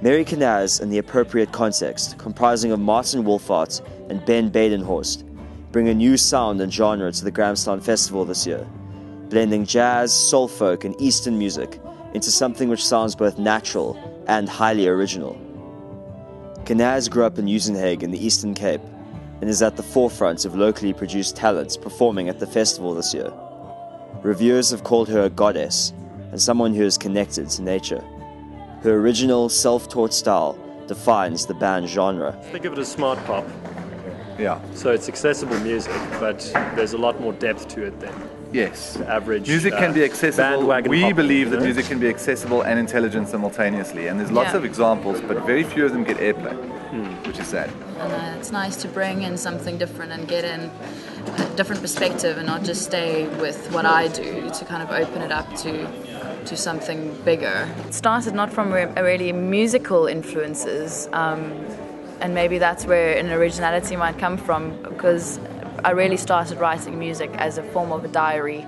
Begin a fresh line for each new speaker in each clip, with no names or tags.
Meri Kenaz, in the appropriate context, comprising of Martin Wolfaart and Badenhorst, bring a new sound and genre to the Grahamstown Festival this year, blending jazz, soul folk and Eastern music into something which sounds both natural and highly original. Kenaz grew up in Uitenhage in the Eastern Cape and is at the forefront of locally produced talents performing at the festival this year. Reviewers have called her a goddess and someone who is connected to nature. Her original, self-taught style defines the band genre.
Think of it as smart pop.
Yeah.
So it's accessible music, but there's a lot more depth to it than
Yes.
the average
Music can be accessible.
bandwagon
We
pop,
believe
you
that
know?
music can be accessible and intelligent simultaneously, and there's lots of examples, but very few of them get airplay, which is sad.
And it's nice to bring in something different and get in a different perspective and not just stay with what I do, to kind of open it up to something bigger. It started not from really musical influences, and maybe that's where an originality might come from, because I really started writing music as a form of a diary,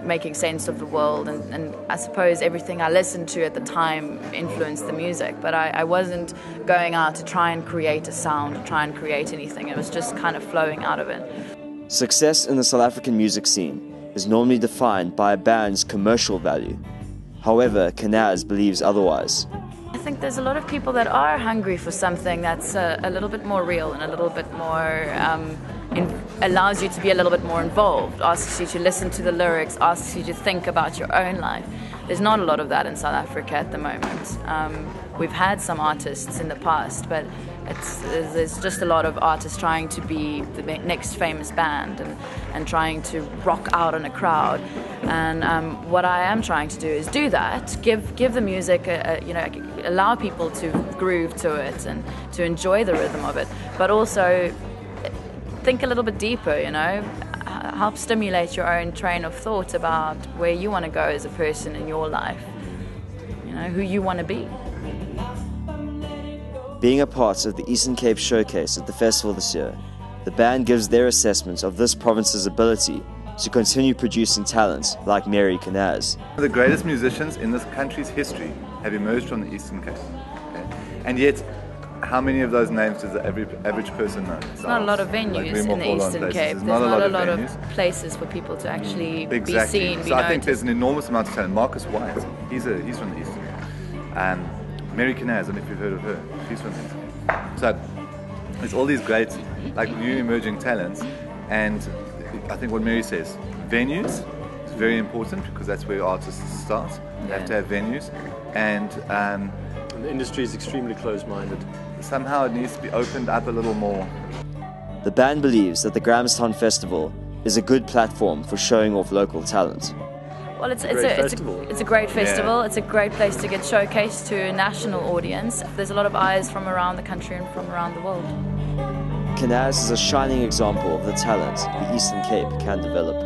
making sense of the world, and I suppose everything I listened to at the time influenced the music, but I wasn't going out to try and create a sound, to try and create anything. It was just kind of flowing out of it.
Success in the South African music scene is normally defined by a band's commercial value. However, Kenaz believes otherwise.
I think there's a lot of people that are hungry for something that's a little bit more real and a little bit more, allows you to be a little bit more involved, asks you to listen to the lyrics, asks you to think about your own life. There's not a lot of that in South Africa at the moment. We've had some artists in the past, but there's just a lot of artists trying to be the next famous band and trying to rock out in a crowd. And what I am trying to do is do that, give the music, allow people to groove to it and to enjoy the rhythm of it, but also think a little bit deeper, help stimulate your own train of thought about where you want to go as a person in your life, who you want to be.
Being a part of the Eastern Cape showcase at the festival this year, the band gives their assessment of this province's ability to continue producing talent like Meri Kenaz.
The greatest musicians in this country's history have emerged from the Eastern Cape. Okay? And yet, how many of those names does the average person know?
There's not a lot of venues in the Eastern Cape. There's not a lot of places for people to actually be seen,
So I think there's an enormous amount of talent. Marcus White, he's from the Eastern Cape. Meri Kenaz, I don't know if you've heard of her. She's from the Eastern Cape. So there's all these great, new emerging talents, and I think what Meri says, venues is very important because that's where artists start. They have to have venues, and
the industry is extremely closed-minded.
Somehow it needs to be opened up a little more.
The band believes that the Grahamstown Festival is a good platform for showing off local talent.
Well, it's a great festival. Yeah. It's a great place to get showcased to a national audience. There's a lot of eyes from around the country and from around the world.
Kenaz is a shining example of the talent the Eastern Cape can develop.